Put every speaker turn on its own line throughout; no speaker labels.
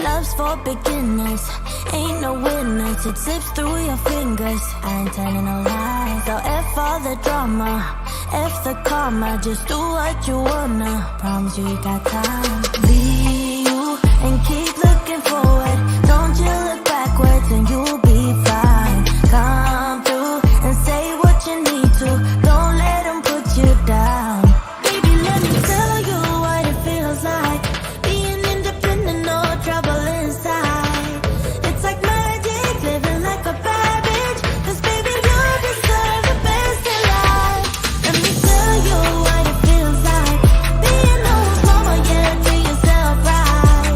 Love's for beginners, ain't no winners. It slips through your fingers, I ain't telling no lies. So F all the drama, F the karma. Just do what you wanna, promise you got time. Be you and keep looking forward. Don't you look backwards and you'll be fine. Come through and say what you need to. Don't let them put you down. Baby, let me tell you what it feels like. Being independent, no trouble inside. It's like magic, living like a bad bitch. 'Cause baby, you deserve the best in life. Let me tell you what it feels like. Being no one's mama, yeah, do yourself right.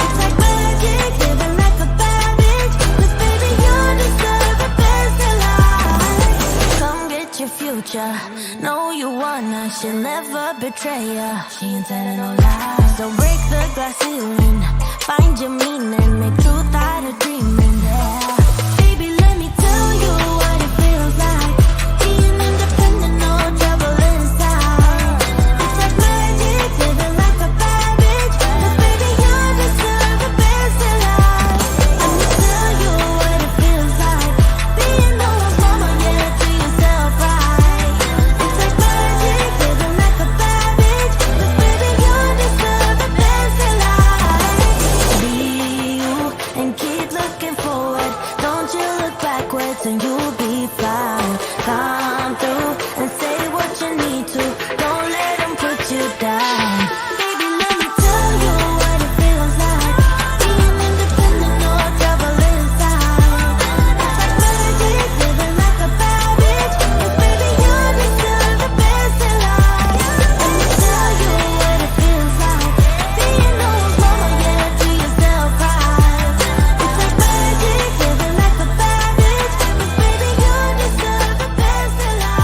It's like magic, living like a bad bitch. 'Cause baby, you deserve the best in life. Come get your future, know you wanna. She'll never betray ya, she ain't telling no lies. So break the glass ceiling, find your meaning, make truth out of dreaming, yeah. Baby, let me tell you what it feels like. Being independent, no trouble inside. It's like magic, living like a bad bitch. 'Cause baby, you deserve the best in life. Let me tell you what it feels like. Being no one's mama, yeah, do yourself right. It's like magic, living like a bad bitch. 'Cause baby, you deserve the best in life. Be you and keep looking forward. Don't you look backwards and you'll be fine. Come through and say what you need to. Don't let them put you down. Baby, let me tell you what it feels like. Being independent, no trouble inside. It's like magic, living like a bad bitch. 'Cause baby, you deserve the best in life. Let me tell you what it feels like. Being no one's mama, yeah, do yourself right. It's like magic, living like a bad bitch. 'Cause baby, you deserve the best in life.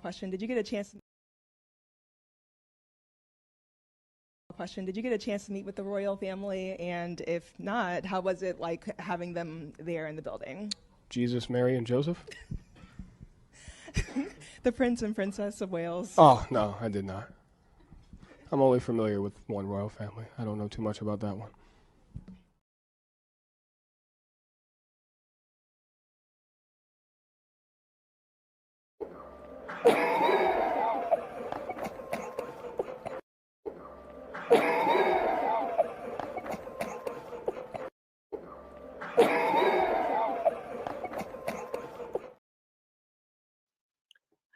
Question: Did you get a chance to meet with the royal family? And if not, how was it like having them there in the building?
Jesus, Mary, and Joseph?
The Prince and Princess of Wales.
Oh, no, I did not. I'm only familiar with one royal family. I don't know too much about that one.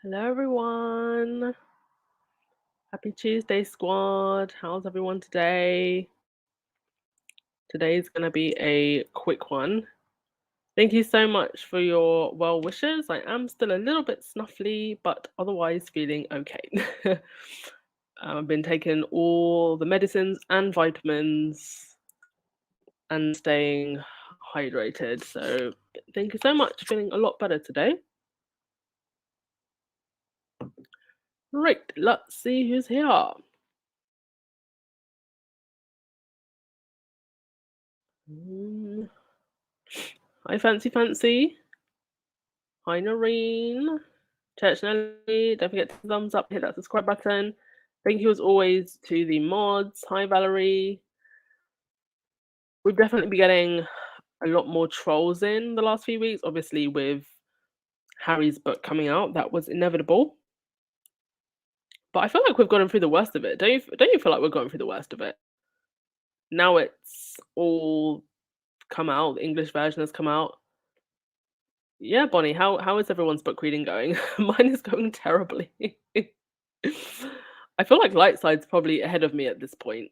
Hello, everyone. Happy Tuesday, squad. How's everyone today? Today's going to be a quick one. Thank you so much for your well wishes. I am still a little bit snuffly, but otherwise feeling okay. I've been taking all the medicines and vitamins and staying hydrated. So thank you so much. Feeling a lot better today. Right, let's see who's here. Hi, Fancy. Hi, Noreen. Church Nelly, don't forget to thumbs up, hit that subscribe button. Thank you as always to the mods. Hi, Valerie. We've definitely been getting a lot more trolls in the last few weeks, obviously with Harry's book coming out. That was inevitable. But I feel like we've gotten through the worst of it. Don't you feel like we're going through the worst of it? Now it's all come out. The English version has come out. Yeah, Bonnie, how is everyone's book reading going? Mine is going terribly. I feel like Lightside's probably ahead of me at this point.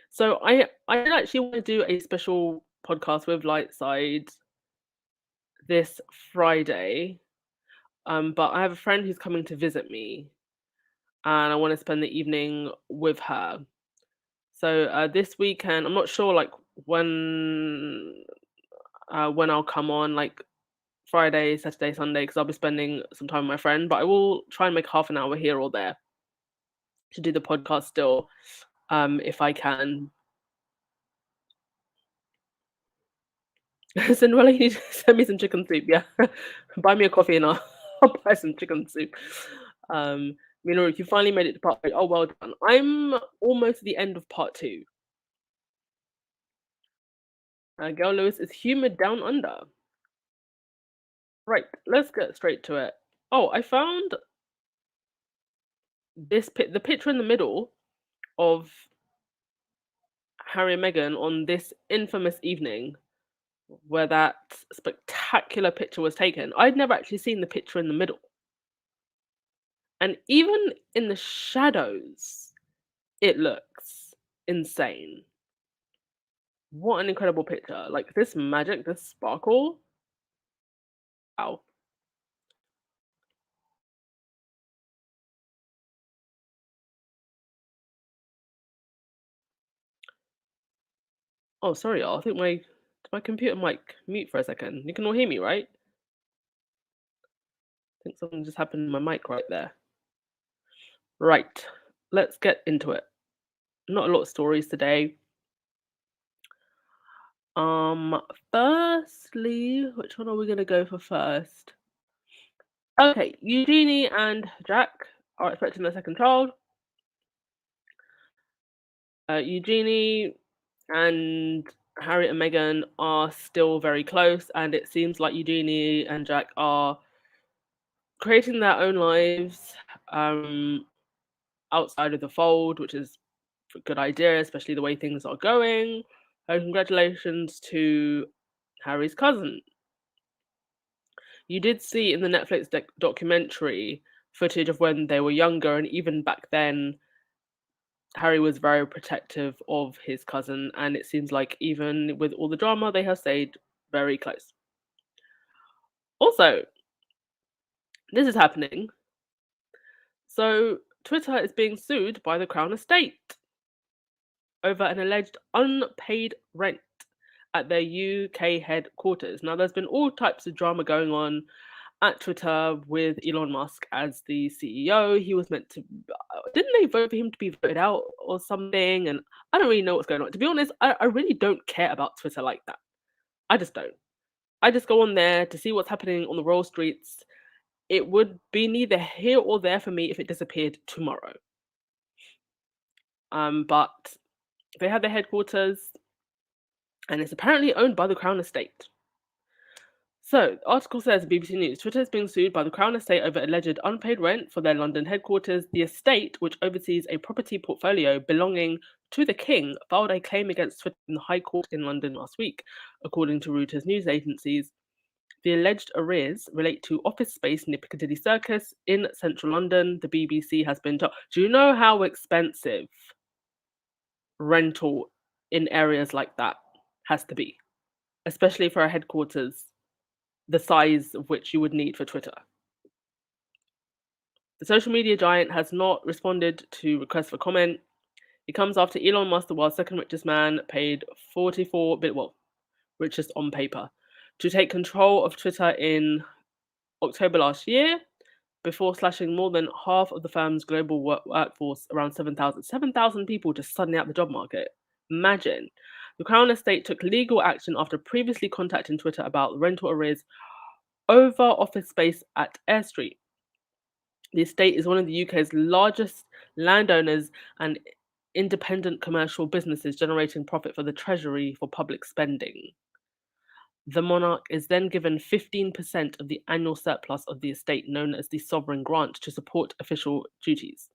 So I did actually want to do a special podcast with Lightside this Friday. But I have a friend who's coming to visit me, and I want to spend the evening with her. So this weekend, I'm not sure like when I'll come on, like Friday, Saturday, Sunday, because I'll be spending some time with my friend. But I will try and make half an hour here or there to do the podcast still, if I can. Cinderella, you need to send me some chicken soup. Yeah, buy me a coffee and I'll buy some chicken soup. Minoru, you finally made it to part 3. Oh, well done. I'm almost at the end of part 2. Girl Lewis is humid down under. Right, let's get straight to it. Oh, I found the picture in the middle of Harry and Meghan on this infamous evening where that spectacular picture was taken. I'd never actually seen the picture in the middle. And even in the shadows, it looks insane. What an incredible picture. Like this magic, this sparkle. Wow. Oh, sorry, y'all. I think my computer mic mute for a second. You can all hear me, right? I think something just happened to my mic right there. Right. Let's get into it. Not a lot of stories today. Firstly, which one are we gonna go for first? Okay, Eugenie and Jack are expecting their second child. Eugenie and Harry and Meghan are still very close, and it seems like Eugenie and Jack are creating their own lives outside of the fold, which is a good idea, especially the way things are going. Congratulations to Harry's cousin. You did see in the Netflix documentary footage of when they were younger, and even back then, Harry was very protective of his cousin, and it seems like even with all the drama, they have stayed very close. Also, this is happening. So, Twitter is being sued by the Crown Estate over an alleged unpaid rent at their UK headquarters. Now, there's been all types of drama going on at Twitter with Elon Musk as the CEO. He was meant to, didn't they vote for him to be voted out or something? And I don't really know what's going on. To be honest, I really don't care about Twitter like that. I just don't. I just go on there to see what's happening on the royal streets. It would be neither here or there for me if it disappeared tomorrow. But they have their headquarters, and it's apparently owned by the Crown Estate. So, the article says, BBC News, Twitter is being sued by the Crown Estate over alleged unpaid rent for their London headquarters. The estate, which oversees a property portfolio belonging to the King, filed a claim against Twitter in the High Court in London last week, according to Reuters news agencies. The alleged arrears relate to office space near Piccadilly Circus in central London. The BBC has been told. Do you know how expensive rental in areas like that has to be, especially for a headquarters the size of which you would need for Twitter? The social media giant has not responded to requests for comment. It comes after Elon Musk, the world's second richest man, paid 44 billion, well, richest on paper, to take control of Twitter in October last year, before slashing more than half of the firm's global workforce, around 7,000 people, just suddenly out the job market. Imagine. The Crown Estate took legal action after previously contacting Twitter about rental arrears over office space at Air Street. The estate is one of the UK's largest landowners and independent commercial businesses, generating profit for the Treasury for public spending. The monarch is then given 15% of the annual surplus of the estate, known as the sovereign grant, to support official duties.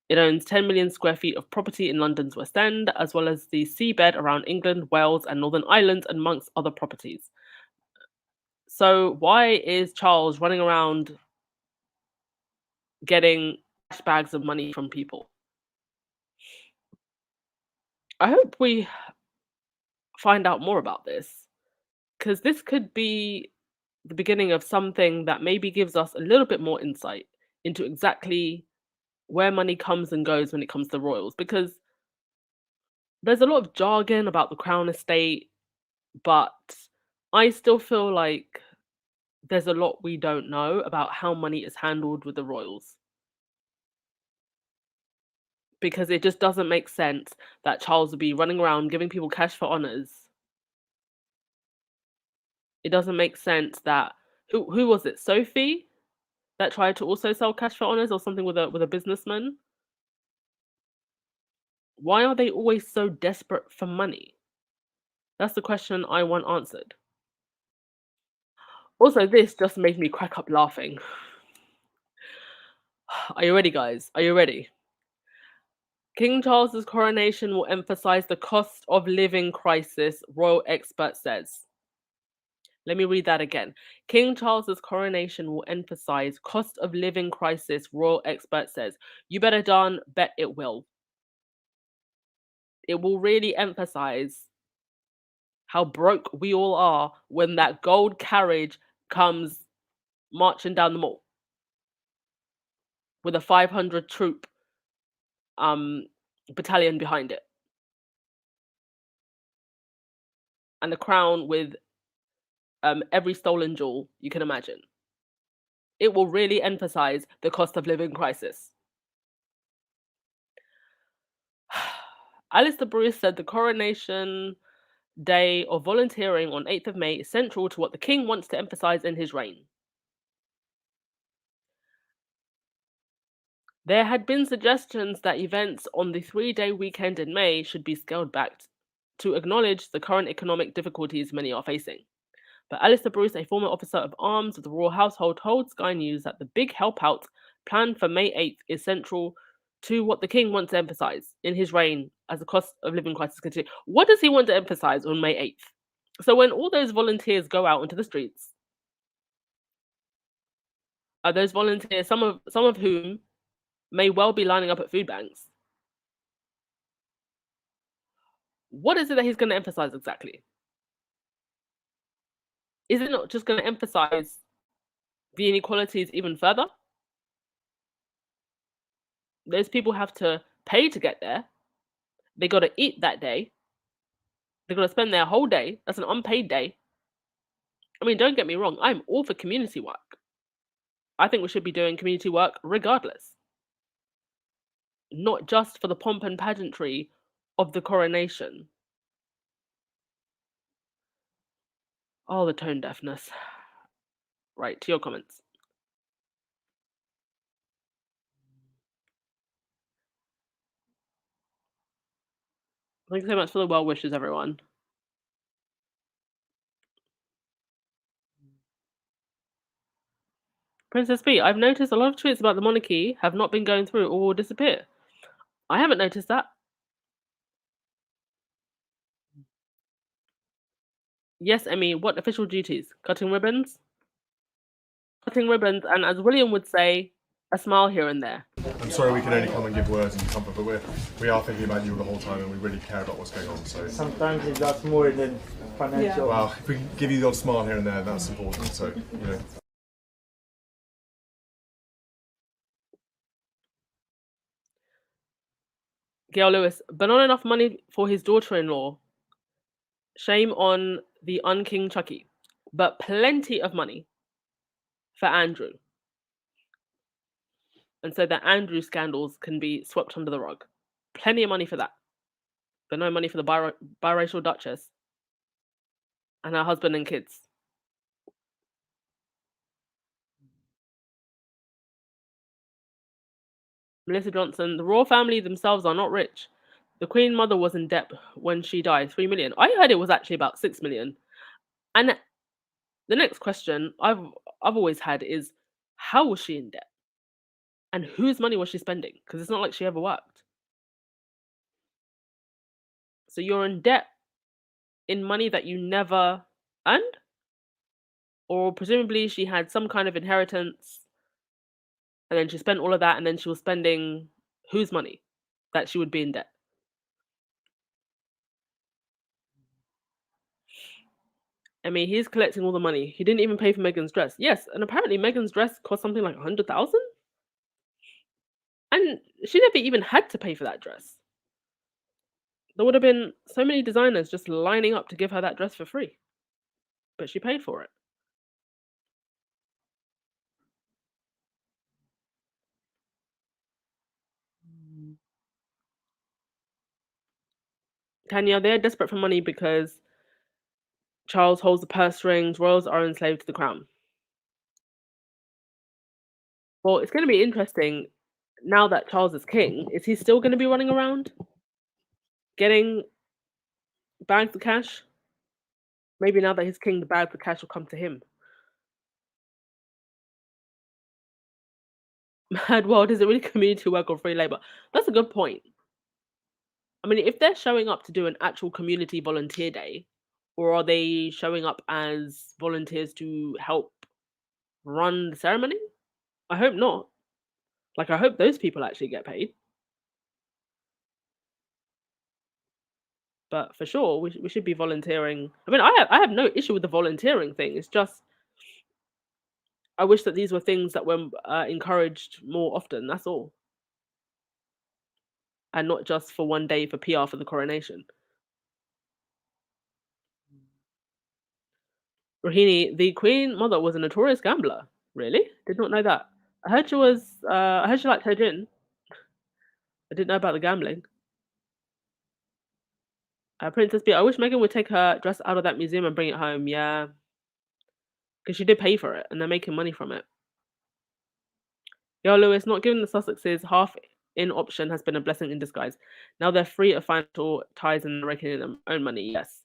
It owns 10 million square feet of property in London's West End, as well as the seabed around England, Wales, and Northern Ireland, amongst other properties. So, why is Charles running around getting cash bags of money from people? I hope we find out more about this, because this could be the beginning of something that maybe gives us a little bit more insight into exactly where money comes and goes when it comes to royals. Because there's a lot of jargon about the Crown Estate, but I still feel like there's a lot we don't know about how money is handled with the royals. Because it just doesn't make sense that Charles would be running around giving people cash for honours. It doesn't make sense that who was it? Sophie that tried to also sell cash for honours or something with a businessman. Why are they always so desperate for money? That's the question I want answered. Also, this just made me crack up laughing. Are you ready, guys? Are you ready? King Charles's coronation will emphasize the cost of living crisis, royal expert says. Let me read that again. King Charles's coronation will emphasize cost of living crisis, royal expert says. You better darn bet it will. It will really emphasize how broke we all are when that gold carriage comes marching down the mall with a 500 troop battalion behind it, and the crown with every stolen jewel you can imagine. It will really emphasize the cost of living crisis. Alistair Bruce said the coronation day of volunteering on 8th of May is central to what the king wants to emphasize in his reign. There had been suggestions that events on the 3-day weekend in May should be scaled back to acknowledge the current economic difficulties many are facing. But Alistair Bruce, a former officer of arms of the royal household, told Sky News that the big help out planned for May 8th is central to what the king wants to emphasize in his reign as the cost of living crisis continues. What does he want to emphasize on May 8th? So when all those volunteers go out into the streets, are those volunteers, some of whom may well be lining up at food banks, what is it that he's going to emphasize exactly? Is it not just going to emphasize the inequalities even further? Those people have to pay to get there. They got to eat that day. They're going to spend their whole day. That's an unpaid day. I mean, don't get me wrong. I'm all for community work. I think we should be doing community work regardless. Not just for the pomp and pageantry of the coronation. Oh, the tone deafness. Right, to your comments. Thank you so much for the well wishes, everyone. Princess B, I've noticed a lot of tweets about the monarchy have not been going through or will disappear. I haven't noticed that. Yes, Emmy, what official duties? Cutting ribbons? Cutting ribbons, and as William would say, a smile here and there.
I'm sorry we can only come and give words and comfort, but we are thinking about you the whole time and we really care about what's going on. So
sometimes it's just more than financial.
Yeah. Well, if we can give you the odd smile here and there, that's important. So, you know.
Gail Lewis, but not enough money for his daughter-in-law. Shame on the un-King Chucky. But plenty of money for Andrew. And so that Andrew scandals can be swept under the rug. Plenty of money for that. But no money for the biracial Duchess and her husband and kids. Melissa Johnson, the royal family themselves are not rich. The Queen Mother was in debt when she died, 3 million. I heard it was actually about 6 million. And the next question I've always had is, how was she in debt? And whose money was she spending? Because it's not like she ever worked. So you're in debt in money that you never earned? Or presumably she had some kind of inheritance and then she spent all of that and then she was spending whose money that she would be in debt? I mean, he's collecting all the money. He didn't even pay for Meghan's dress. Yes, and apparently Meghan's dress cost something like 100,000? And she never even had to pay for that dress. There would have been so many designers just lining up to give her that dress for free. But she paid for it. Tanya, they're desperate for money because Charles holds the purse strings, royals are enslaved to the crown. Well, it's going to be interesting now that Charles is king. Is he still going to be running around getting bags of cash? Maybe now that he's king, the bags of cash will come to him. Mad world, is it really community work or free labor? That's a good point. I mean, if they're showing up to do an actual community volunteer day, or are they showing up as volunteers to help run the ceremony? I hope not. Like, I hope those people actually get paid. But for sure, we should be volunteering. I mean, I have no issue with the volunteering thing. It's just I wish that these were things that were encouraged more often. That's all, and not just for one day for PR for the coronation. Rohini, the Queen Mother was a notorious gambler. Really? Did not know that. I heard she was. I heard she liked her gin. I didn't know about the gambling. Princess B, I wish Meghan would take her dress out of that museum and bring it home. Yeah, because she did pay for it, and they're making money from it. Yo, Lewis, not giving the Sussexes half in option has been a blessing in disguise. Now they're free of financial ties and reckoning their own money. Yes,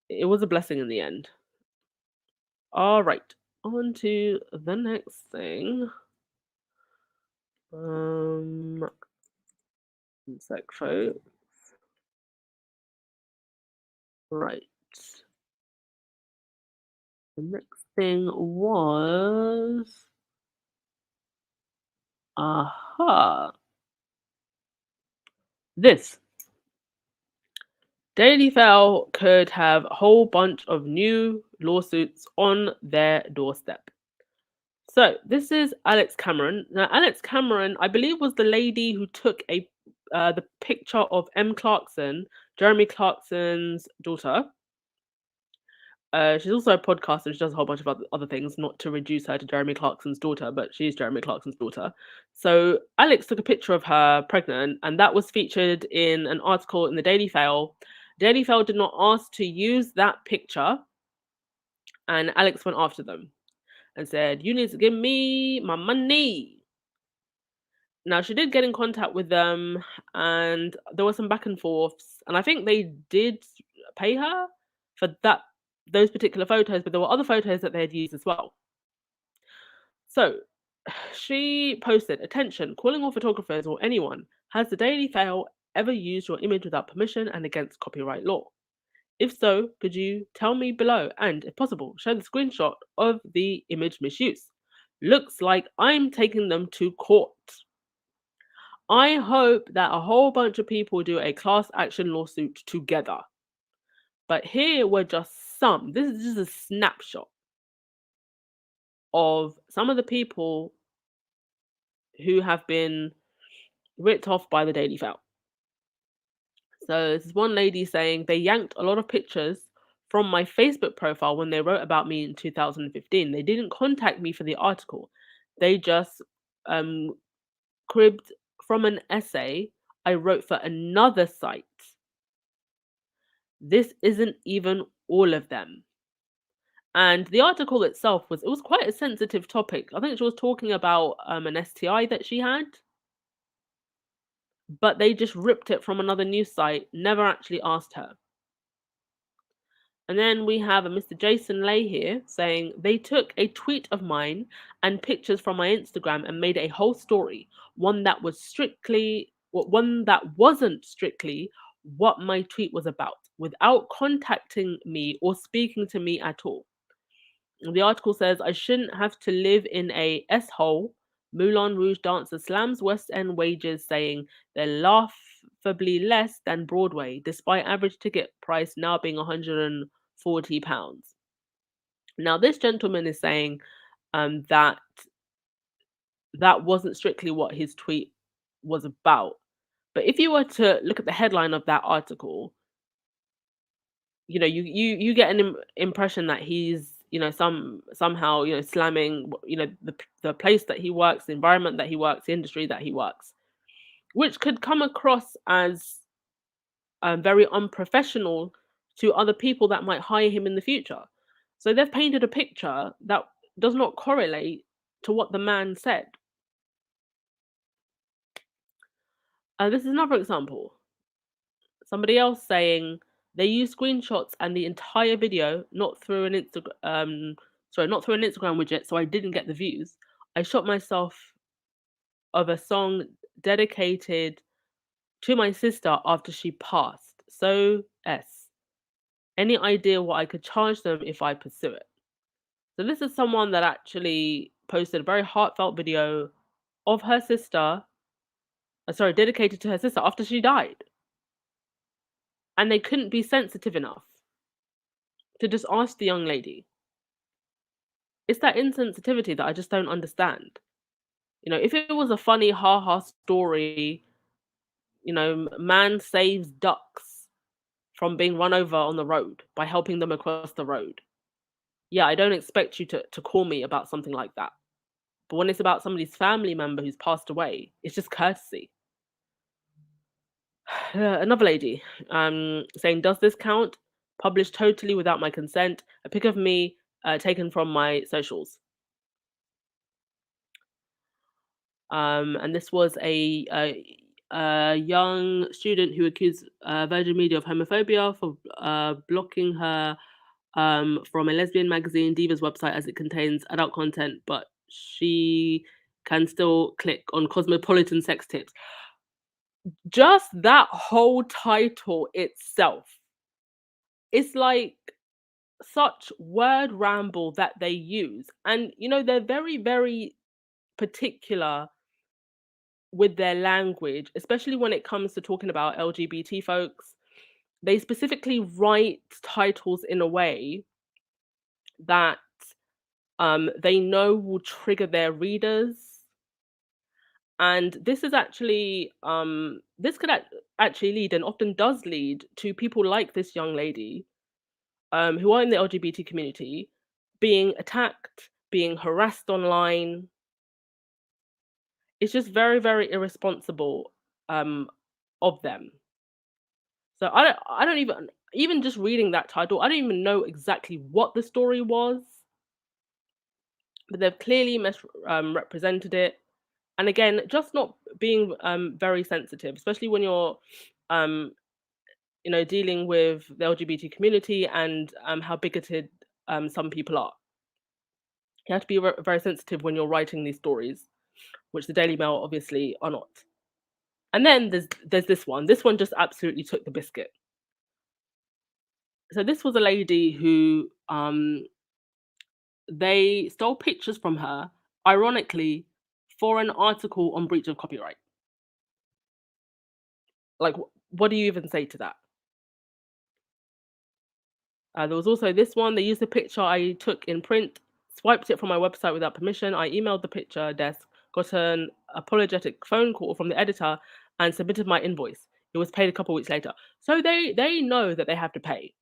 it was a blessing in the end. All right, on to the next thing. One sec, folks. Right. The next thing was. Aha. This. Daily Fail could have a whole bunch of new lawsuits on their doorstep. So this is Alex Cameron. Now, Alex Cameron, I believe, was the lady who took the picture of M. Clarkson, Jeremy Clarkson's daughter. She's also a podcaster. She does a whole bunch of other things, not to reduce her to Jeremy Clarkson's daughter, but she's Jeremy Clarkson's daughter. So Alex took a picture of her pregnant, and that was featured in an article in the Daily Fail. Daily Fail did not ask to use that picture, and Alex went after them and said, "You need to give me my money." Now, she did get in contact with them, and there was some back and forths, and I think they did pay her for those particular photos, but there were other photos that they had used as well. So she posted, "Attention, calling all photographers or anyone. Has the Daily Fail ever used your image without permission and against copyright law? If so, could you tell me below and, if possible, show the screenshot of the image misuse? Looks like I'm taking them to court." I hope that a whole bunch of people do a class action lawsuit together. But here were just some. This is just a snapshot of some of the people who have been ripped off by the Daily Fail. So this is one lady saying, "They yanked a lot of pictures from my Facebook profile when they wrote about me in 2015. They didn't contact me for the article. They just cribbed from an essay I wrote for another site. This isn't even all of them. And the article itself was quite a sensitive topic. I think she was talking about an STI that she had, but they just ripped it from another news site, never actually asked her. And then we have a Mr. Jason Lay here saying they took a tweet of mine and pictures from my Instagram and made a whole story, one that wasn't strictly what my tweet was about, without contacting me or speaking to me at all. The article says I shouldn't have to live in a S-hole. Moulin Rouge dancer slams West End wages, saying they're laughably less than Broadway, despite average ticket price now being £140. Now, this gentleman is saying that wasn't strictly what his tweet was about. But if you were to look at the headline of that article, you get an impression that he's somehow slamming the place that he works, the environment that he works, the industry that he works, which could come across as very unprofessional to other people that might hire him in the future. So they've painted a picture that does not correlate to what the man said. This is another example. Somebody else saying they use screenshots and the entire video, not through an Instagram widget, so I didn't get the views. I shot myself of a song dedicated to my sister after she passed. So any idea what I could charge them if I pursue it? So this is someone that actually posted a very heartfelt video of her sister, dedicated to her sister after she died. And they couldn't be sensitive enough to just ask the young lady. It's that insensitivity that I just don't understand. If it was a funny ha-ha story, man saves ducks from being run over on the road by helping them across the road. Yeah, I don't expect you to call me about something like that. But when it's about somebody's family member who's passed away, it's just courtesy. Another lady saying, does this count? Published totally without my consent. A pic of me taken from my socials. And this was a young student who accused Virgin Media of homophobia for blocking her from a lesbian magazine, Diva's website, as it contains adult content, but she can still click on cosmopolitan sex tips. Just that whole title itself, it's like such word ramble that they use. And, they're very, very particular with their language, especially when it comes to talking about LGBT folks. They specifically write titles in a way that they know will trigger their readers. And this is actually, this could actually lead, and often does lead, to people like this young lady who are in the LGBT community being attacked, being harassed online. It's just very, very irresponsible of them. So I don't even just reading that title, I don't even know exactly what the story was, but they've clearly misrepresented it. And again, just not being very sensitive, especially when you're dealing with the LGBT community and how bigoted some people are. You have to be very sensitive when you're writing these stories, which the Daily Mail obviously are not. And then there's this one. This one just absolutely took the biscuit. So this was a lady who they stole pictures from her, ironically, for an article on breach of copyright. Like, what do you even say to that? There was also this one. They used a picture I took in print, swiped it from my website without permission. I emailed the picture desk, got an apologetic phone call from the editor, and submitted my invoice. It was paid a couple of weeks later. So they know that they have to pay,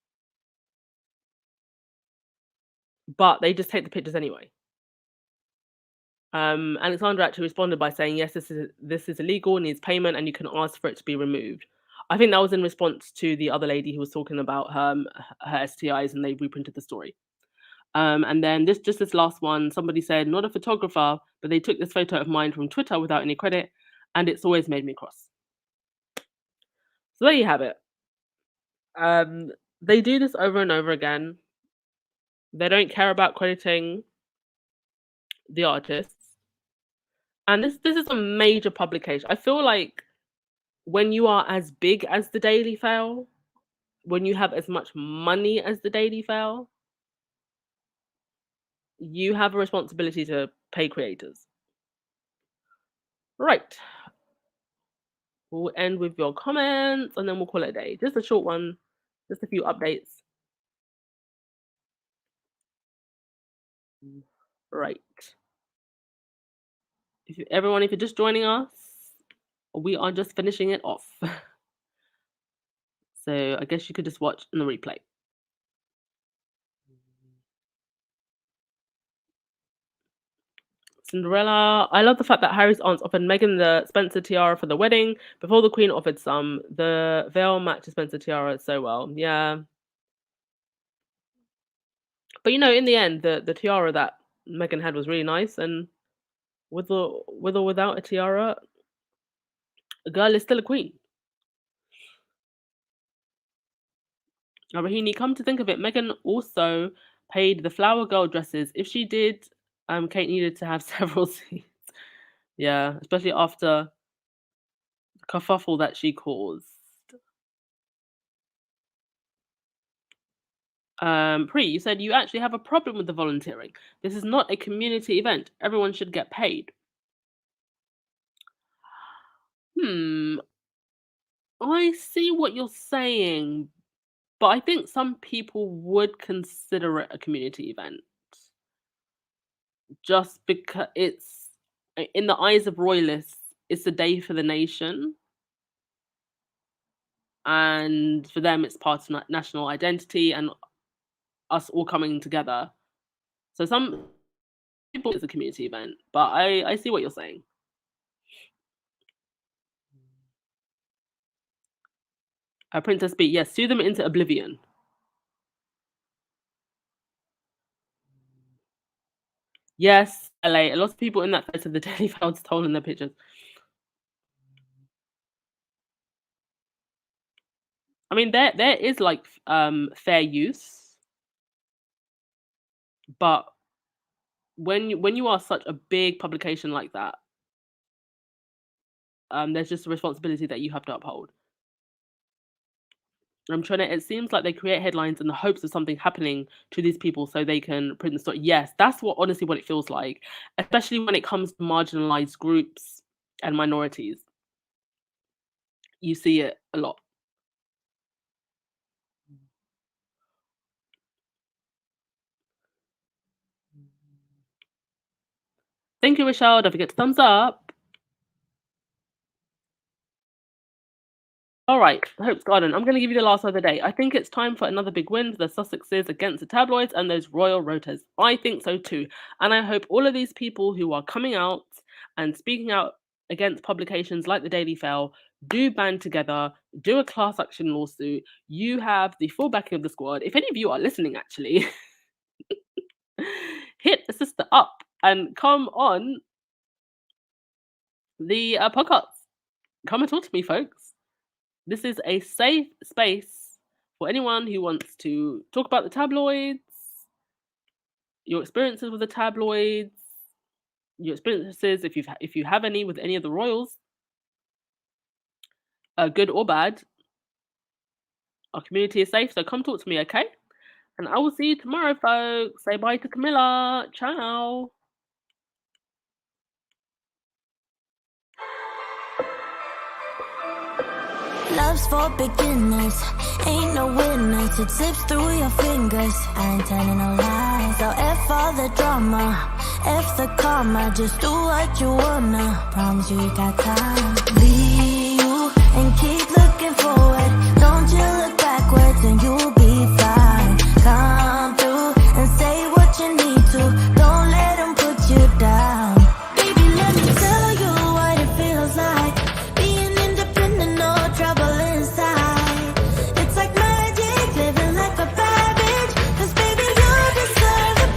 but they just take the pictures anyway. Alexandra actually responded by saying, yes, this is illegal, needs payment, and you can ask for it to be removed. I think that was in response to the other lady who was talking about her STIs, and they reprinted the story. And then this last one, somebody said, not a photographer, but they took this photo of mine from Twitter without any credit, and it's always made me cross. So there you have it. They do this over and over again. They don't care about crediting the artists. And this is a major publication. I feel like when you are as big as the Daily Fail, when you have as much money as the Daily Fail, you have a responsibility to pay creators. Right. We'll end with your comments and then we'll call it a day. Just a short one, just a few updates. Right. If you're just joining us, we are just finishing it off. So I guess you could just watch in the replay. Cinderella. I love the fact that Harry's aunts offered Meghan the Spencer tiara for the wedding before the Queen offered some. The veil matches Spencer tiara so well. Yeah. But in the end, the tiara that Meghan had was really nice, and with or without a tiara, a girl is still a queen. Now, Rahini, come to think of it, Meghan also paid the flower girl dresses. If she did, Kate needed to have several seats. Yeah, especially after the kerfuffle that she caused. Pri, you said you actually have a problem with the volunteering. This is not a community event. Everyone should get paid. I see what you're saying, but I think some people would consider it a community event. Just because it's, in the eyes of royalists, it's a day for the nation. And for them, it's part of national identity and us all coming together. So some people, it's a community event, but I see what you're saying. Princess B, yes, sue them into oblivion. Yes, LA. A lot of people in that place of the Daily Fail stolen their pictures. I mean, there is like fair use, but when you are such a big publication like that, there's just a responsibility that you have to uphold. It seems like they create headlines in the hopes of something happening to these people so they can print the story. Yes, that's honestly what it feels like, especially when it comes to marginalized groups and minorities. You see it a lot. Thank you, Rochelle. Don't forget to thumbs up. All right, Hope's Garden. I'm going to give you the last of the day. I think it's time for another big win for the Sussexes against the tabloids and those royal rotors. I think so too. And I hope all of these people who are coming out and speaking out against publications like the Daily Fail do band together, do a class action lawsuit. You have the full backing of the squad. If any of you are listening, actually, hit the sister up and come on the podcast. Come and talk to me, folks. This is a safe space for anyone who wants to talk about the tabloids, your experiences with the tabloids, your experiences, if you have any, with any of the royals, good or bad. Our community is safe, so come talk to me, okay? And I will see you tomorrow, folks. Say bye to Camilla. Ciao.
Love's for beginners, ain't no winners. It slips through your fingers. I ain't telling no lies. So F all the drama, F the karma. Just do what you wanna. Promise you got time. Be you and keep looking forward. Don't you look backwards and you'll be fine. Come through and say what you need to. Don't let them put you down. Baby, let me tell you what it feels like. Being independent, no trouble inside. It's like magic, living like a bad bitch. 'Cause baby, you deserve the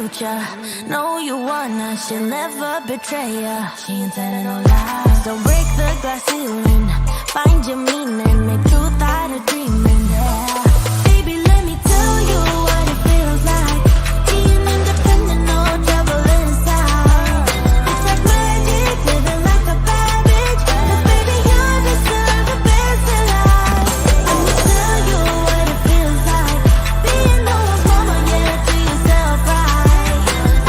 future. Know you wanna, she'll never betray ya. She ain't telling no lies. So break the glass ceiling, find your meaning, make truth out of dreaming. Yeah. Baby, let me tell you what it feels like. Being independent, no trouble inside. It's like magic, living like a bad bitch. 'Cause baby, you deserve the best in life. Let me tell you what it feels like. Being no one's mama, yeah, to yourself right.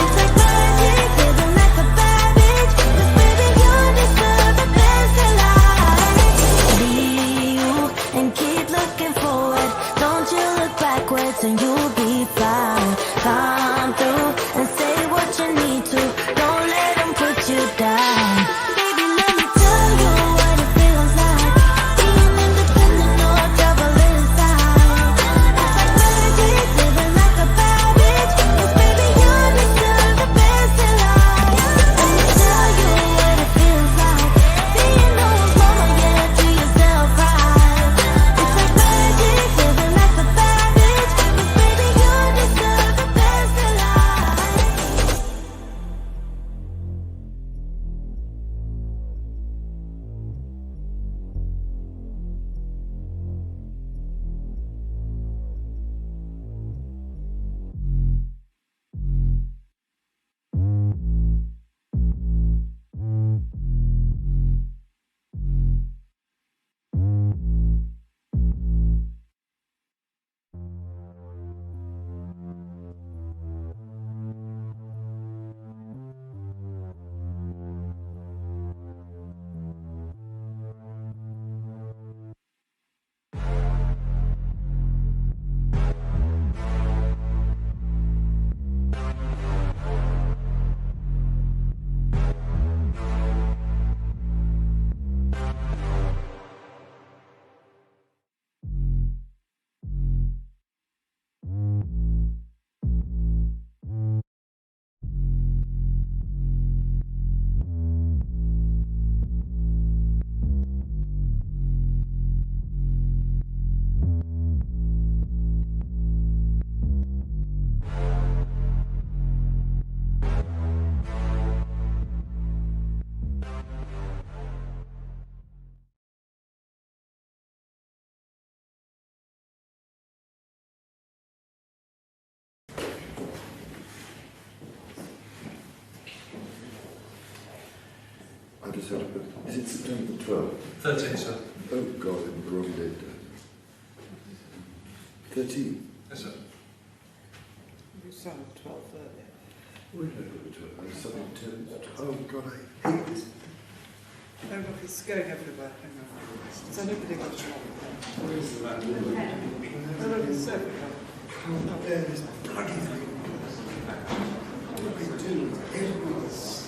It's like magic, living like a bad bitch. 'Cause baby, you deserve the best in life. Be you and keep looking forward. Don't you look backwards and you'll be fine. Come through and say what you need to. Don't let them put you down. Baby, let me tell you what it feels like. Being independent, no trouble inside. It's like magic, living like a bad bitch. 'Cause baby, you deserve the best in life. Let me tell you what it feels like. Being no one's mama, yeah, to yourself right. It's like magic, living like a bad bitch. 'Cause baby, you deserve the best in life.
I just had to put, is it September 12th?
13, sir.
Oh God, I'm the wrong date. 13?
Yes, sir.
You saw 12 earlier.
Where did I put the 12th? I saw it 10. Oh God, I hate this.
Oh look, it's going everywhere. Hang on. Has anybody got a shot?
Where is the man?
Oh look, it's everywhere.
Can't bear this bloody thing. What do I do? Everyone's